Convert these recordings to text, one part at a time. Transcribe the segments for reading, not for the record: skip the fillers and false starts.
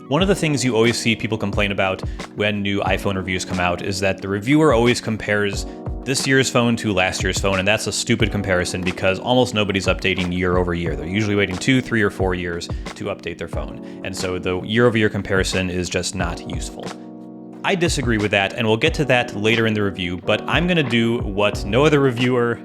One of the things you always see people complain about when new iPhone reviews come out is that the reviewer always compares this year's phone to last year's phone, and that's a stupid comparison because almost nobody's updating year over year. They're usually waiting 2, 3, or 4 years to update their phone, and so the year-over-year comparison is just not useful. I disagree with that, and we'll get to that later in the review, but I'm going to do what no other reviewer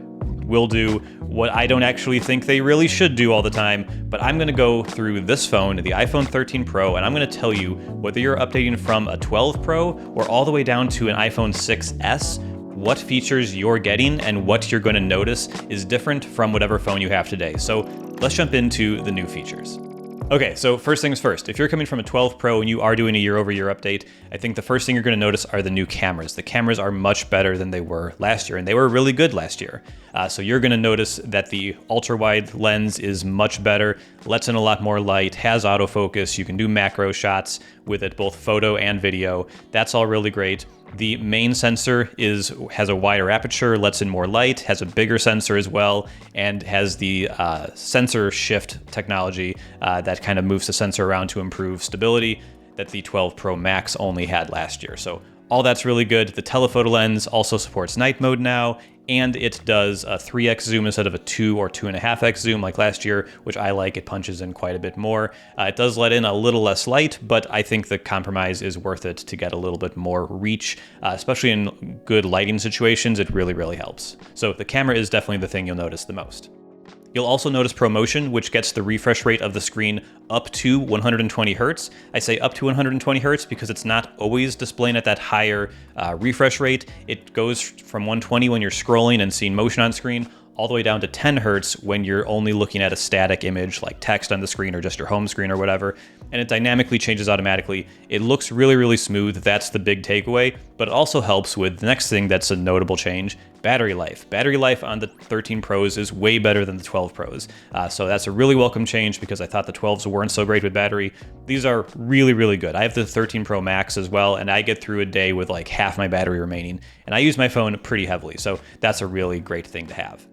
will do, what I don't actually think they really should do all the time, but I'm going to go through this phone, the iPhone 13 Pro, and I'm going to tell you whether you're updating from a 12 Pro or all the way down to an iPhone 6S, what features you're getting and what you're going to notice is different from whatever phone you have today. So let's jump into the new features. Okay, so first things first, if you're coming from a 12 Pro and you are doing a year-over-year update, I think the first thing you're going to notice are the new cameras. The cameras are much better than they were last year, and they were really good last year. So you're going to notice that the ultra-wide lens is much better, lets in a lot more light, has autofocus, you can do macro shots with it, both photo and video. That's all really great. The main sensor has a wider aperture, lets in more light, has a bigger sensor as well, and has the sensor shift technology that kind of moves the sensor around to improve stability that the 12 Pro Max only had last year. So all that's really good. The telephoto lens also supports night mode now, and it does a 3x zoom instead of a 2 or 2.5x zoom like last year, which I like. It punches in quite a bit more. It does let in a little less light, but I think the compromise is worth it to get a little bit more reach, especially in good lighting situations. It really, really helps. So the camera is definitely the thing you'll notice the most. You'll also notice ProMotion, which gets the refresh rate of the screen up to 120 Hertz. I say up to 120 Hertz because it's not always displaying at that higher refresh rate. It goes from 120 when you're scrolling and seeing motion on screen, all the way down to 10 Hertz when you're only looking at a static image like text on the screen or just your home screen or whatever, and it dynamically changes automatically. It looks really, really smooth. That's the big takeaway, but it also helps with the next thing that's a notable change, battery life. Battery life on the 13 Pros is way better than the 12 Pros, so that's a really welcome change because I thought the 12s weren't so great with battery. These are really, really good. I have the 13 Pro Max as well, and I get through a day with like half my battery remaining, and I use my phone pretty heavily, so that's a really great thing to have.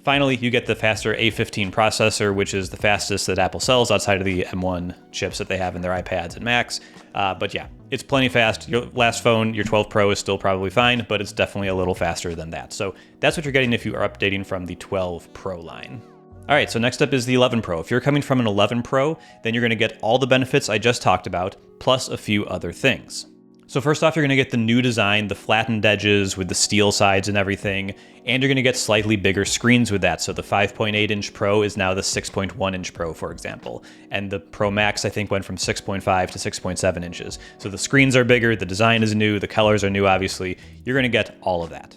Finally, you get the faster A15 processor, which is the fastest that Apple sells outside of the M1 chips that they have in their iPads and Macs. But yeah, it's plenty fast. Your last phone, your 12 Pro, is still probably fine, but it's definitely a little faster than that. So that's what you're getting if you are updating from the 12 Pro line. All right, so next up is the 11 Pro. If you're coming from an 11 Pro, then you're going to get all the benefits I just talked about, plus a few other things. So first off, you're going to get the new design, the flattened edges with the steel sides and everything, and you're going to get slightly bigger screens with that. So the 5.8-inch Pro is now the 6.1-inch Pro, for example. And the Pro Max, I think, went from 6.5 to 6.7 inches. So the screens are bigger, the design is new, the colors are new, obviously. You're going to get all of that.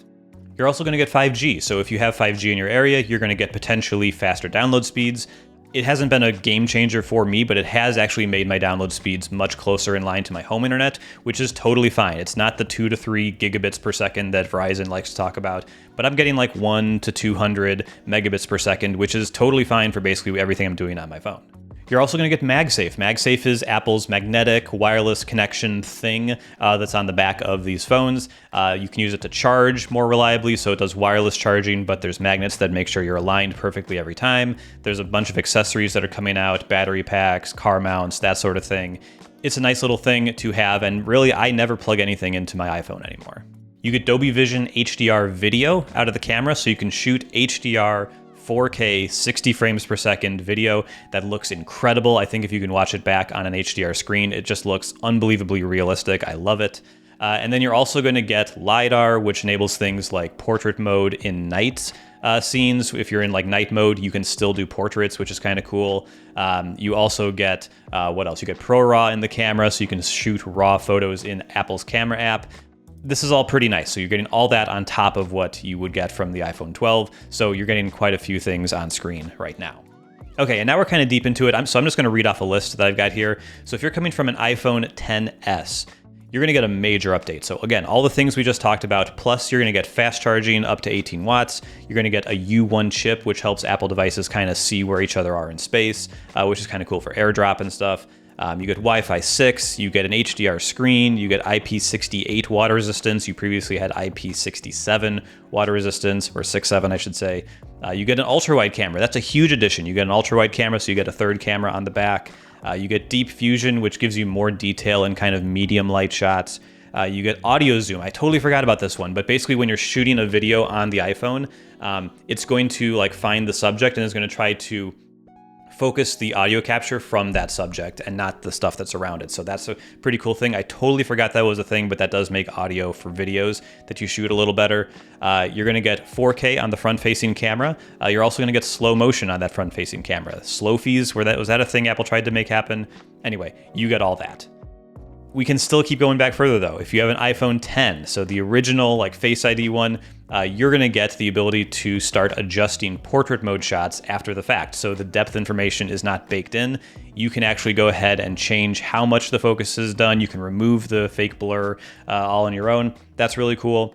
You're also going to get 5G. So if you have 5G in your area, you're going to get potentially faster download speeds. It hasn't been a game changer for me, but it has actually made my download speeds much closer in line to my home internet, which is totally fine. It's not the 2 to 3 gigabits per second that Verizon likes to talk about, but I'm getting like 1 to 200 megabits per second, which is totally fine for basically everything I'm doing on my phone. You're also going to get MagSafe. MagSafe is Apple's magnetic wireless connection thing that's on the back of these phones. You can use it to charge more reliably, so it does wireless charging, but there's magnets that make sure you're aligned perfectly every time. There's a bunch of accessories that are coming out, battery packs, car mounts, that sort of thing. It's a nice little thing to have, and really, I never plug anything into my iPhone anymore. You get Dolby Vision HDR video out of the camera, so you can shoot HDR 4K 60 frames per second video that looks incredible. I think if you can watch it back on an HDR screen, it just looks unbelievably realistic. I love it. And then you're also going to get LiDAR, which enables things like portrait mode in night scenes. If you're in like night mode, you can still do portraits, which is kind of cool. You also get, what else? You get ProRAW in the camera, so you can shoot raw photos in Apple's camera app. This is all pretty nice. So you're getting all that on top of what you would get from the iPhone 12. So you're getting quite a few things on screen right now. Okay, and now we're kind of deep into it. So I'm just going to read off a list that I've got here. So if you're coming from an iPhone XS, you're going to get a major update. So again, all the things we just talked about, plus you're going to get fast charging up to 18 watts. You're going to get a U1 chip, which helps Apple devices kind of see where each other are in space, which is kind of cool for AirDrop and stuff. You get Wi-Fi 6, you get an HDR screen, you get IP68 water resistance. You previously had IP67 water resistance, or 6.7 I should say. You get an ultra-wide camera. That's a huge addition. You get an ultra-wide camera, so you get a third camera on the back. You get deep fusion, which gives you more detail in kind of medium light shots. You get audio zoom. I totally forgot about this one, but basically when you're shooting a video on the iPhone, it's going to like find the subject and is going to try to focus the audio capture from that subject and not the stuff that's around it. So that's a pretty cool thing. I totally forgot that was a thing, but that does make audio for videos that you shoot a little better. You're going to get 4K on the front-facing camera. You're also going to get slow motion on that front-facing camera. Slow fees, was that a thing Apple tried to make happen? Anyway, you get all that. We can still keep going back further though. If you have an iPhone 10, so the original like Face ID one, you're gonna get the ability to start adjusting portrait mode shots after the fact. So the depth information is not baked in. You can actually go ahead and change how much the focus is done. You can remove the fake blur all on your own. That's really cool.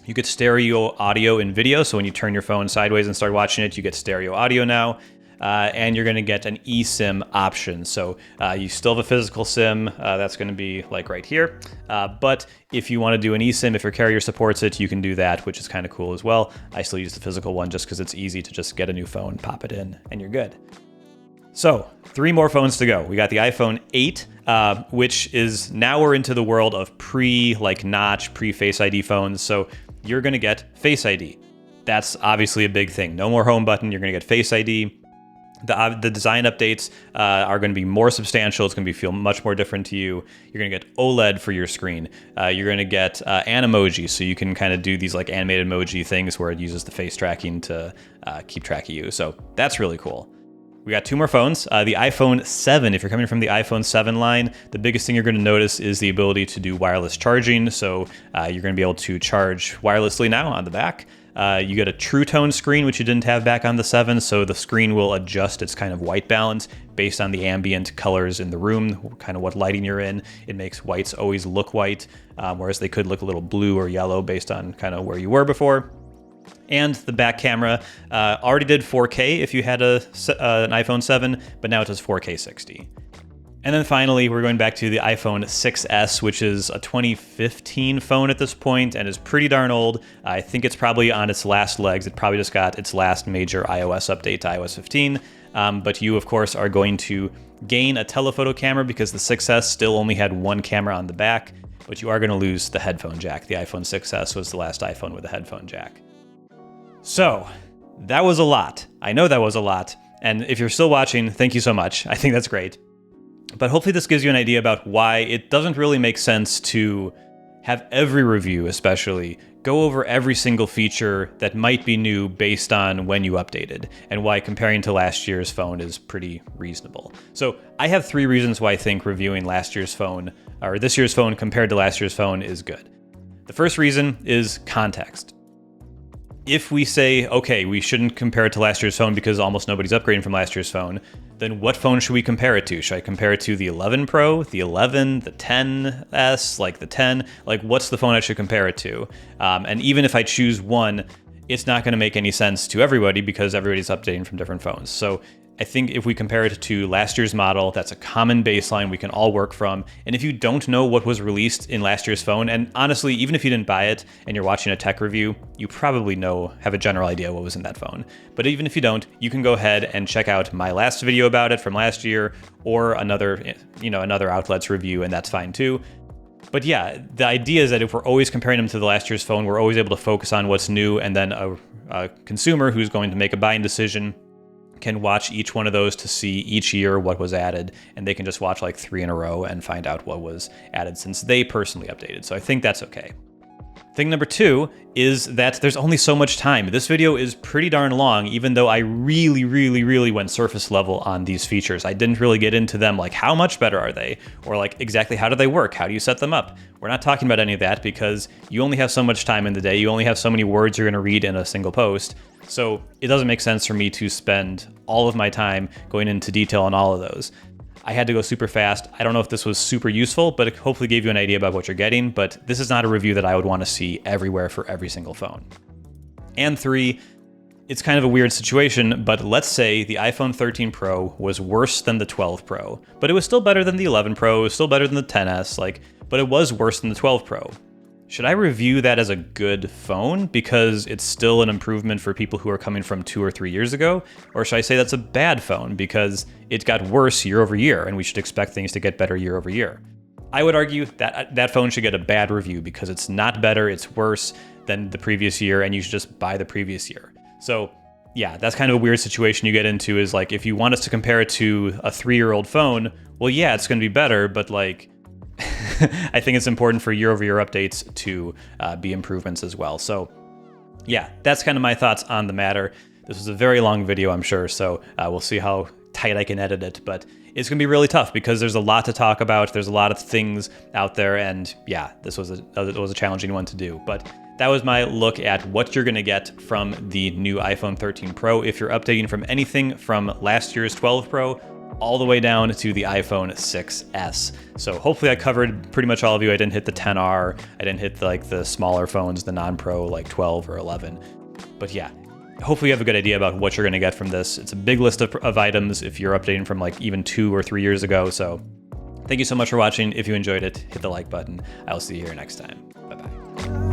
You get stereo audio in video. So when you turn your phone sideways and start watching it, you get stereo audio now. And you're going to get an eSIM option. So you still have a physical SIM. That's going to be like right here. But if you want to do an eSIM, if your carrier supports it, you can do that, which is kind of cool as well. I still use the physical one just because it's easy to just get a new phone, pop it in, and you're good. So 3 more phones to go. We got the iPhone 8, which is now we're into the world of pre-notch, pre-Face ID phones. So you're going to get Face ID. That's obviously a big thing. No more home button. You're going to get Face ID. The design updates are going to be more substantial. It's going to feel much more different to you. You're going to get OLED for your screen. You're going to get Animoji, so you can kind of do these like animated emoji things where it uses the face tracking to keep track of you. So that's really cool. We got 2 more phones. The iPhone 7, if you're coming from the iPhone 7 line, the biggest thing you're going to notice is the ability to do wireless charging. So you're going to be able to charge wirelessly now on the back. You get a True Tone screen, which you didn't have back on the 7, so the screen will adjust its kind of white balance based on the ambient colors in the room, kind of what lighting you're in. It makes whites always look white, whereas they could look a little blue or yellow based on kind of where you were before. And the back camera already did 4K if you had an iPhone 7, but now it does 4K 60. And then finally, we're going back to the iPhone 6S, which is a 2015 phone at this point and is pretty darn old. I think it's probably on its last legs. It probably just got its last major iOS update to iOS 15. But you, of course, are going to gain a telephoto camera because the 6S still only had 1 camera on the back, but you are going to lose the headphone jack. The iPhone 6S was the last iPhone with a headphone jack. So that was a lot. I know that was a lot. And if you're still watching, thank you so much. I think that's great. But hopefully this gives you an idea about why it doesn't really make sense to have every review, especially, go over every single feature that might be new based on when you updated, and why comparing to last year's phone is pretty reasonable. So I have 3 reasons why I think reviewing last year's phone, or this year's phone compared to last year's phone, is good. The first reason is context. If we say, okay, we shouldn't compare it to last year's phone because almost nobody's upgrading from last year's phone, then what phone should we compare it to? Should I compare it to the 11 Pro, the 11, the 10S, like the 10? Like, what's the phone I should compare it to? And even if I choose one, it's not going to make any sense to everybody because everybody's updating from different phones. So I think if we compare it to last year's model, that's a common baseline we can all work from. And if you don't know what was released in last year's phone, and honestly, even if you didn't buy it and you're watching a tech review, you probably have a general idea what was in that phone. But even if you don't, you can go ahead and check out my last video about it from last year or another outlet's review, and that's fine too. But yeah, the idea is that if we're always comparing them to the last year's phone, we're always able to focus on what's new, and then a consumer who's going to make a buying decision can watch each one of those to see each year what was added, and they can just watch like 3 in a row and find out what was added since they personally updated. So I think that's okay. Thing number 2 is that there's only so much time. This video is pretty darn long, even though I really went surface level on these features. I didn't really get into them, like how much better are they? Or like exactly how do they work? How do you set them up? We're not talking about any of that because you only have so much time in the day. You only have so many words you're gonna read in a single post. So it doesn't make sense for me to spend all of my time going into detail on all of those. I had to go super fast. I don't know if this was super useful, but it hopefully gave you an idea about what you're getting, but this is not a review that I would want to see everywhere for every single phone. And 3, it's kind of a weird situation, but let's say the iPhone 13 Pro was worse than the 12 Pro, but it was still better than the 11 Pro, it was still better than the 10S, but it was worse than the 12 Pro. should I review that as a good phone because it's still an improvement for people who are coming from 2 or 3 years ago? Or should I say that's a bad phone because it got worse year over year and we should expect things to get better year over year? I would argue that that phone should get a bad review because it's not better, it's worse than the previous year, and you should just buy the previous year. So yeah, that's kind of a weird situation you get into, is like, if you want us to compare it to a 3-year-old phone, well, yeah, it's going to be better, but like, I think it's important for year-over-year updates to be improvements as well. So yeah, that's kind of my thoughts on the matter. This was a very long video, I'm sure, so we'll see how tight I can edit it, but it's going to be really tough because there's a lot to talk about. There's a lot of things out there, and yeah, this was a challenging one to do. But that was my look at what you're going to get from the new iPhone 13 Pro if you're updating from anything from last year's 12 Pro all the way down to the iPhone 6s. So hopefully I covered pretty much all of you. I didn't hit the 10R. I didn't hit like the smaller phones, the non-Pro like 12 or 11. But yeah, hopefully you have a good idea about what you're going to get from this. It's a big list of items if you're updating from like even 2 or 3 years ago. So thank you so much for watching. If you enjoyed it, hit the like button. I'll see you here next time. Bye-bye.